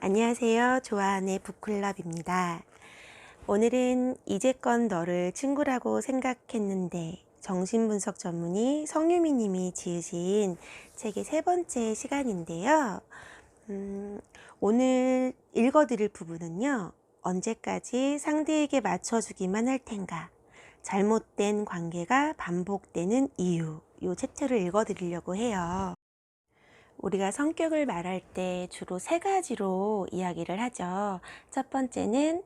안녕하세요. 좋아하는 북클럽입니다. 오늘은 이제껏 너를 친구라고 생각했는데 정신분석 전문의 성유미 님이 지으신 책의 세 번째 시간인데요. 오늘 읽어드릴 부분은요. 언제까지 상대에게 맞춰주기만 할 텐가? 잘못된 관계가 반복되는 이유. 이 챕터를 읽어드리려고 해요. 우리가 성격을 말할 때 주로 세 가지로 이야기를 하죠. 첫 번째는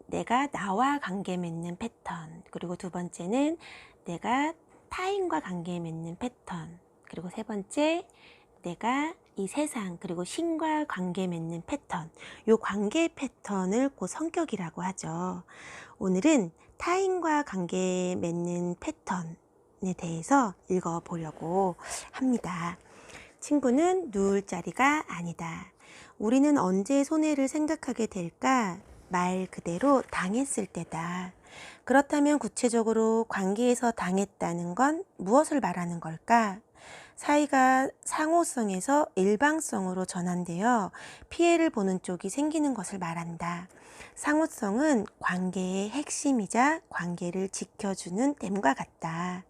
내가 나와 관계 맺는 패턴, 그리고 두 번째는 내가 타인과 관계 맺는 패턴, 그리고 세 번째 내가 이 세상 그리고 신과 관계 맺는 패턴. 이 관계 패턴을 곧 성격이라고 하죠. 오늘은 타인과 관계 맺는 패턴에 대해서 읽어보려고 합니다. 친구는 누울 자리가 아니다. 우리는 언제 손해를 생각하게 될까? 말 그대로 당했을 때다. 그렇다면 구체적으로 관계에서 당했다는 건 무엇을 말하는 걸까? 사이가 상호성에서 일방성으로 전환되어 피해를 보는 쪽이 생기는 것을 말한다. 상호성은 관계의 핵심이자 관계를 지켜주는 댐과 같다.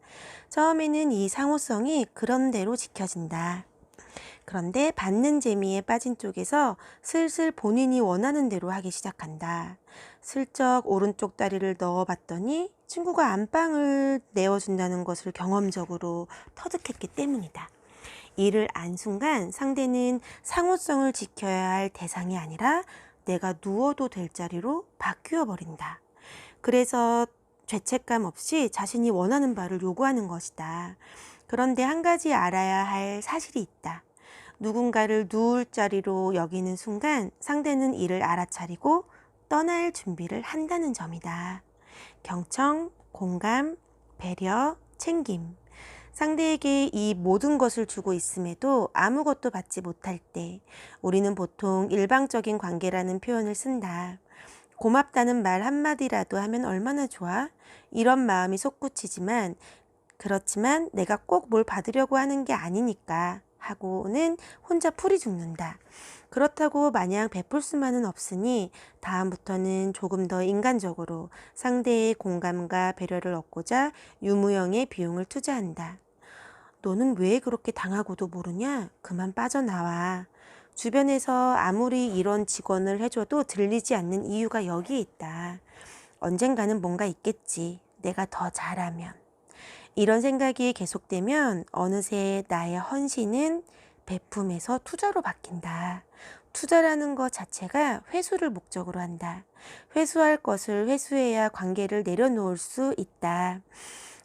처음에는 이 상호성이 그런대로 지켜진다. 그런데 받는 재미에 빠진 쪽에서 슬슬 본인이 원하는 대로 하기 시작한다. 슬쩍 오른쪽 다리를 넣어봤더니 친구가 안방을 내어준다는 것을 경험적으로 터득했기 때문이다. 이를 안 순간 상대는 상호성을 지켜야 할 대상이 아니라 내가 누워도 될 자리로 바뀌어 버린다. 그래서 죄책감 없이 자신이 원하는 바를 요구하는 것이다. 그런데 한 가지 알아야 할 사실이 있다. 누군가를 누울 자리로 여기는 순간 상대는 이를 알아차리고 떠날 준비를 한다는 점이다. 경청, 공감, 배려, 챙김. 상대에게 이 모든 것을 주고 있음에도 아무것도 받지 못할 때 우리는 보통 일방적인 관계라는 표현을 쓴다. 고맙다는 말 한마디라도 하면 얼마나 좋아? 이런 마음이 솟구치지만 그렇지만 내가 꼭 뭘 받으려고 하는 게 아니니까 하고는 혼자 풀이 죽는다. 그렇다고 마냥 베풀 수만은 없으니 다음부터는 조금 더 인간적으로 상대의 공감과 배려를 얻고자 유무형의 비용을 투자한다. 너는 왜 그렇게 당하고도 모르냐? 그만 빠져나와. 주변에서 아무리 이런 직원을 해줘도 들리지 않는 이유가 여기에 있다. 언젠가는 뭔가 있겠지. 내가 더 잘하면. 이런 생각이 계속되면 어느새 나의 헌신은 베품에서 투자로 바뀐다. 투자라는 것 자체가 회수를 목적으로 한다. 회수할 것을 회수해야 관계를 내려놓을 수 있다.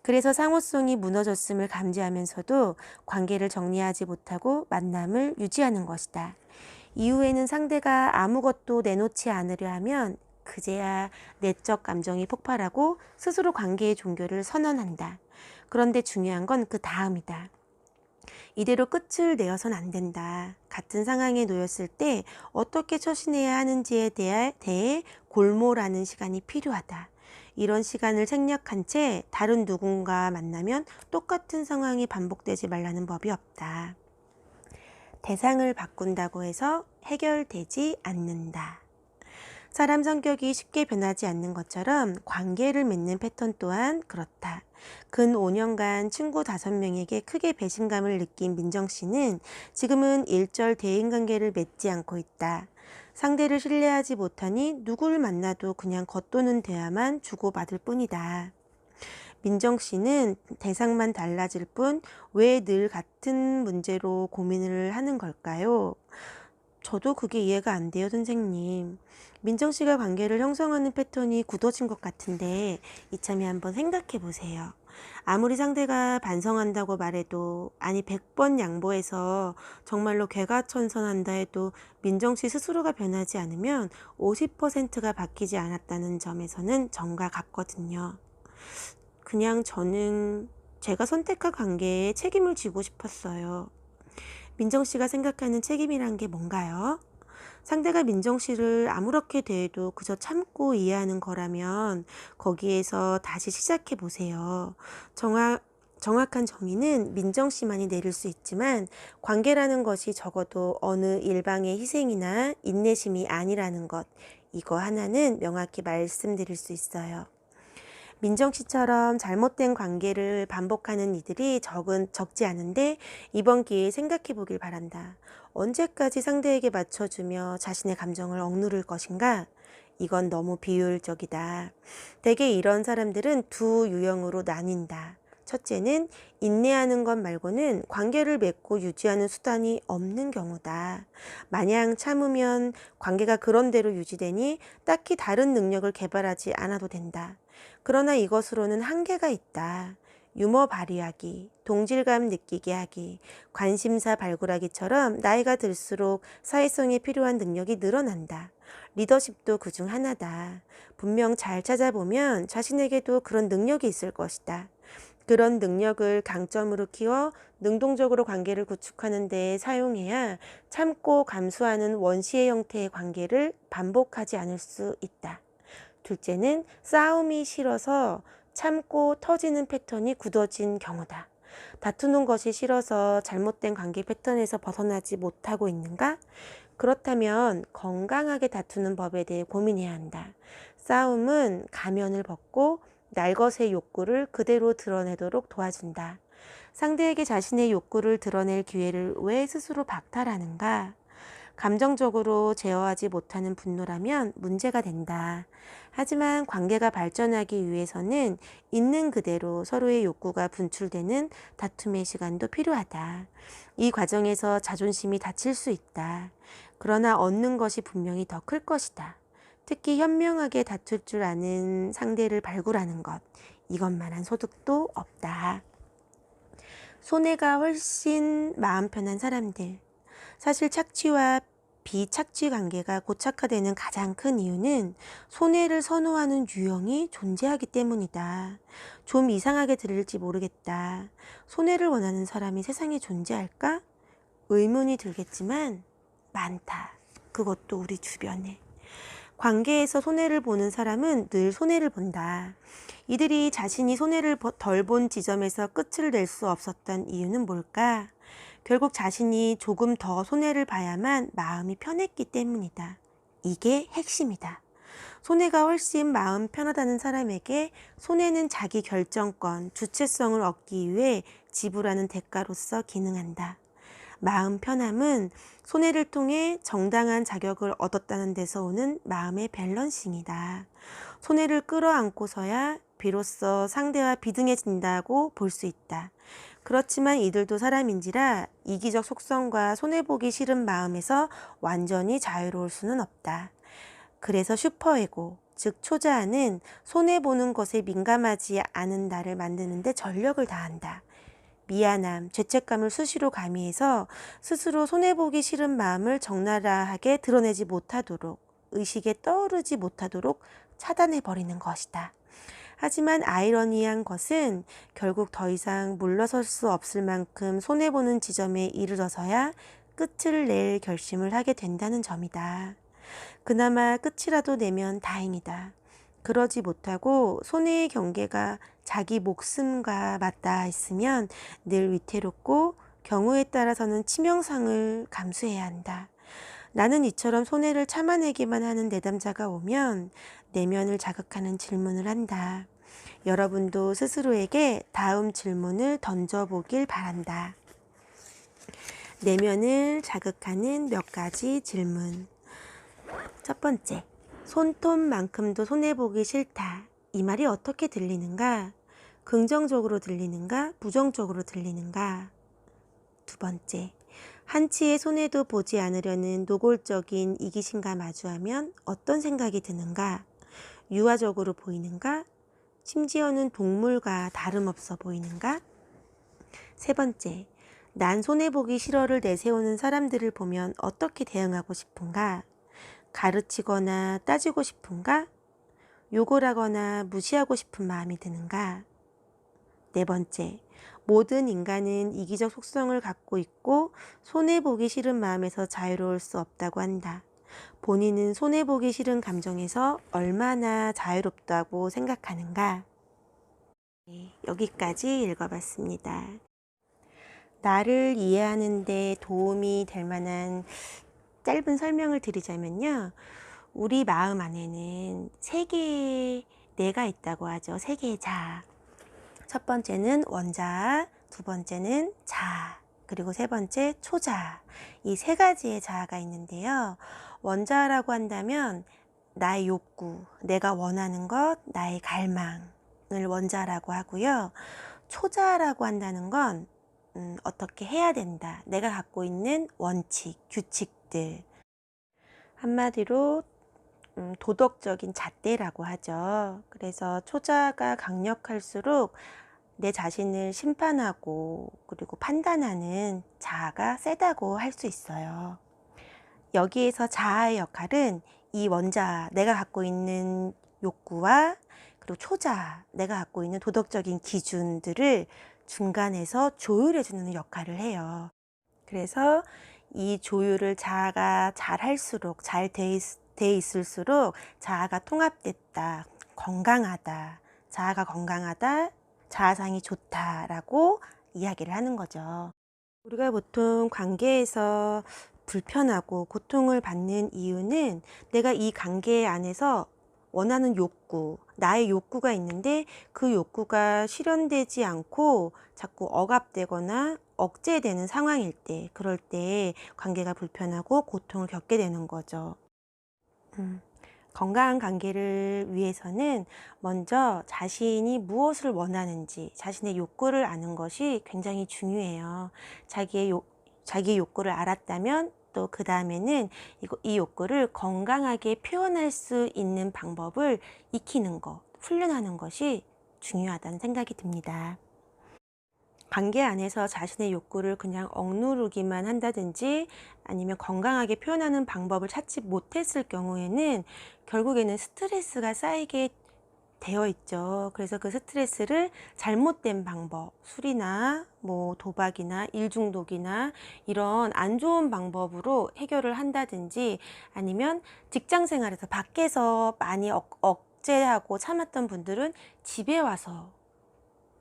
그래서 상호성이 무너졌음을 감지하면서도 관계를 정리하지 못하고 만남을 유지하는 것이다. 이후에는 상대가 아무것도 내놓지 않으려 하면 그제야 내적 감정이 폭발하고 스스로 관계의 종교를 선언한다. 그런데 중요한 건 그 다음이다. 이대로 끝을 내어선 안 된다. 같은 상황에 놓였을 때 어떻게 처신해야 하는지에 대해 골몰하는 시간이 필요하다. 이런 시간을 생략한 채 다른 누군가 만나면 똑같은 상황이 반복되지 말라는 법이 없다. 대상을 바꾼다고 해서 해결되지 않는다. 사람 성격이 쉽게 변하지 않는 것처럼 관계를 맺는 패턴 또한 그렇다. 근 5년간 친구 5명에게 크게 배신감을 느낀 민정 씨는 지금은 일절 대인관계를 맺지 않고 있다. 상대를 신뢰하지 못하니 누구를 만나도 그냥 겉도는 대화만 주고받을 뿐이다. 민정 씨는 대상만 달라질 뿐 왜 늘 같은 문제로 고민을 하는 걸까요? 저도 그게 이해가 안 돼요, 선생님. 민정 씨가 관계를 형성하는 패턴이 굳어진 것 같은데 이참에 한번 생각해 보세요. 아무리 상대가 반성한다고 말해도 아니 100번 양보해서 정말로 개가천선한다 해도 민정 씨 스스로가 변하지 않으면 50%가 바뀌지 않았다는 점에서는 정과 같거든요. 그냥 저는 제가 선택한 관계에 책임을 지고 싶었어요. 민정 씨가 생각하는 책임이란 게 뭔가요? 상대가 민정 씨를 아무렇게 대해도 그저 참고 이해하는 거라면 거기에서 다시 시작해 보세요. 정확한 정의는 민정 씨만이 내릴 수 있지만 관계라는 것이 적어도 어느 일방의 희생이나 인내심이 아니라는 것, 이거 하나는 명확히 말씀드릴 수 있어요. 민정 씨처럼 잘못된 관계를 반복하는 이들이 적지 않은데 이번 기회에 생각해 보길 바란다. 언제까지 상대에게 맞춰주며 자신의 감정을 억누를 것인가? 이건 너무 비효율적이다. 대개 이런 사람들은 두 유형으로 나뉜다. 첫째는 인내하는 것 말고는 관계를 맺고 유지하는 수단이 없는 경우다. 마냥 참으면 관계가 그런대로 유지되니 딱히 다른 능력을 개발하지 않아도 된다. 그러나 이것으로는 한계가 있다. 유머 발휘하기, 동질감 느끼게 하기, 관심사 발굴하기처럼 나이가 들수록 사회성에 필요한 능력이 늘어난다. 리더십도 그중 하나다. 분명 잘 찾아보면 자신에게도 그런 능력이 있을 것이다. 그런 능력을 강점으로 키워 능동적으로 관계를 구축하는 데 사용해야 참고 감수하는 원시의 형태의 관계를 반복하지 않을 수 있다. 둘째는 싸움이 싫어서 참고 터지는 패턴이 굳어진 경우다. 다투는 것이 싫어서 잘못된 관계 패턴에서 벗어나지 못하고 있는가? 그렇다면 건강하게 다투는 법에 대해 고민해야 한다. 싸움은 가면을 벗고 날것의 욕구를 그대로 드러내도록 도와준다. 상대에게 자신의 욕구를 드러낼 기회를 왜 스스로 박탈하는가? 감정적으로 제어하지 못하는 분노라면 문제가 된다. 하지만 관계가 발전하기 위해서는 있는 그대로 서로의 욕구가 분출되는 다툼의 시간도 필요하다. 이 과정에서 자존심이 다칠 수 있다. 그러나 얻는 것이 분명히 더 클 것이다. 특히 현명하게 다툴 줄 아는 상대를 발굴하는 것, 이것만한 소득도 없다. 손해가 훨씬 마음 편한 사람들. 사실 착취와 비착취 관계가 고착화되는 가장 큰 이유는 손해를 선호하는 유형이 존재하기 때문이다. 좀 이상하게 들릴지 모르겠다. 손해를 원하는 사람이 세상에 존재할까? 의문이 들겠지만 많다. 그것도 우리 주변에. 관계에서 손해를 보는 사람은 늘 손해를 본다. 이들이 자신이 손해를 덜 본 지점에서 끝을 낼 수 없었던 이유는 뭘까? 결국 자신이 조금 더 손해를 봐야만 마음이 편했기 때문이다. 이게 핵심이다. 손해가 훨씬 마음 편하다는 사람에게 손해는 자기 결정권, 주체성을 얻기 위해 지불하는 대가로서 기능한다. 마음 편함은 손해를 통해 정당한 자격을 얻었다는 데서 오는 마음의 밸런싱이다. 손해를 끌어안고서야 비로소 상대와 비등해진다고 볼 수 있다. 그렇지만 이들도 사람인지라 이기적 속성과 손해보기 싫은 마음에서 완전히 자유로울 수는 없다. 그래서 슈퍼에고, 즉 초자아는 손해보는 것에 민감하지 않은 나를 만드는 데 전력을 다한다. 미안함, 죄책감을 수시로 가미해서 스스로 손해보기 싫은 마음을 적나라하게 드러내지 못하도록, 의식에 떠오르지 못하도록 차단해버리는 것이다. 하지만 아이러니한 것은 결국 더 이상 물러설 수 없을 만큼 손해보는 지점에 이르러서야 끝을 낼 결심을 하게 된다는 점이다. 그나마 끝이라도 내면 다행이다. 그러지 못하고 손해의 경계가 자기 목숨과 맞닿아 있으면 늘 위태롭고 경우에 따라서는 치명상을 감수해야 한다. 나는 이처럼 손해를 참아내기만 하는 내담자가 오면 내면을 자극하는 질문을 한다. 여러분도 스스로에게 다음 질문을 던져보길 바란다. 내면을 자극하는 몇 가지 질문. 첫 번째, 손톱만큼도 손해보기 싫다. 이 말이 어떻게 들리는가? 긍정적으로 들리는가? 부정적으로 들리는가? 두 번째, 한치의 손해도 보지 않으려는 노골적인 이기심과 마주하면 어떤 생각이 드는가? 유아적으로 보이는가? 심지어는 동물과 다름없어 보이는가? 세 번째, 난 손해보기 싫어를 내세우는 사람들을 보면 어떻게 대응하고 싶은가? 가르치거나 따지고 싶은가? 욕을 하거나 무시하고 싶은 마음이 드는가? 네 번째, 모든 인간은 이기적 속성을 갖고 있고 손해보기 싫은 마음에서 자유로울 수 없다고 한다. 본인은 손해보기 싫은 감정에서 얼마나 자유롭다고 생각하는가? 네, 여기까지 읽어봤습니다. 나를 이해하는 데 도움이 될 만한 짧은 설명을 드리자면요. 우리 마음 안에는 세 개의 내가 있다고 하죠. 세 개의 자아. 첫 번째는 원자아, 두 번째는 자아, 그리고 세 번째 초자아. 이 세 가지의 자아가 있는데요. 원자아라고 한다면 나의 욕구, 내가 원하는 것, 나의 갈망을 원자라고 하고요. 초자라고 한다는 건 어떻게 해야 된다. 내가 갖고 있는 원칙, 규칙들. 한마디로 도덕적인 잣대라고 하죠. 그래서 초자가 강력할수록 내 자신을 심판하고 그리고 판단하는 자아가 세다고 할 수 있어요. 여기에서 자아의 역할은 이 원자, 내가 갖고 있는 욕구와 그리고 초자, 내가 갖고 있는 도덕적인 기준들을 중간에서 조율해주는 역할을 해요. 그래서 이 조율을 자아가 잘 할수록, 잘 돼 있을수록 자아가 통합됐다, 건강하다, 자아가 건강하다, 자아상이 좋다라고 이야기를 하는 거죠. 우리가 보통 관계에서 불편하고 고통을 받는 이유는 내가 이 관계 안에서 원하는 욕구, 나의 욕구가 있는데 그 욕구가 실현되지 않고 자꾸 억압되거나 억제되는 상황일 때, 그럴 때 관계가 불편하고 고통을 겪게 되는 거죠. 건강한 관계를 위해서는 먼저 자신이 무엇을 원하는지, 자신의 욕구를 아는 것이 굉장히 중요해요. 자기의 욕구를 알았다면 또 그 다음에는 이 욕구를 건강하게 표현할 수 있는 방법을 익히는 것, 훈련하는 것이 중요하다는 생각이 듭니다. 관계 안에서 자신의 욕구를 그냥 억누르기만 한다든지 아니면 건강하게 표현하는 방법을 찾지 못했을 경우에는 결국에는 스트레스가 쌓이게 되어 있죠. 그래서 그 스트레스를 잘못된 방법, 술이나 뭐 도박이나 일중독이나 이런 안 좋은 방법으로 해결을 한다든지 아니면 직장 생활에서 밖에서 많이 억제하고 참았던 분들은 집에 와서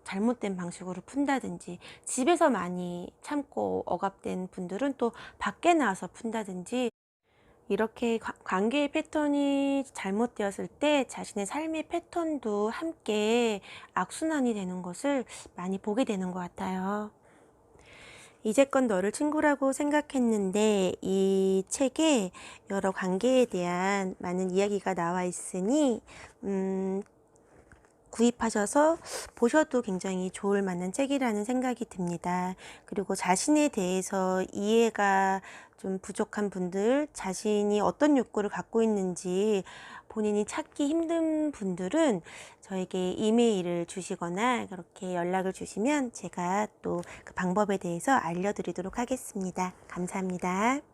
잘못된 방식으로 푼다든지, 집에서 많이 참고 억압된 분들은 또 밖에 나와서 푼다든지, 이렇게 관계의 패턴이 잘못되었을 때 자신의 삶의 패턴도 함께 악순환이 되는 것을 많이 보게 되는 것 같아요. 이제껏 너를 친구라고 생각했는데 이 책에 여러 관계에 대한 많은 이야기가 나와 있으니 구입하셔서 보셔도 굉장히 좋을 만한 책이라는 생각이 듭니다. 그리고 자신에 대해서 이해가 좀 부족한 분들, 자신이 어떤 욕구를 갖고 있는지 본인이 찾기 힘든 분들은 저에게 이메일을 주시거나 그렇게 연락을 주시면 제가 또 그 방법에 대해서 알려드리도록 하겠습니다. 감사합니다.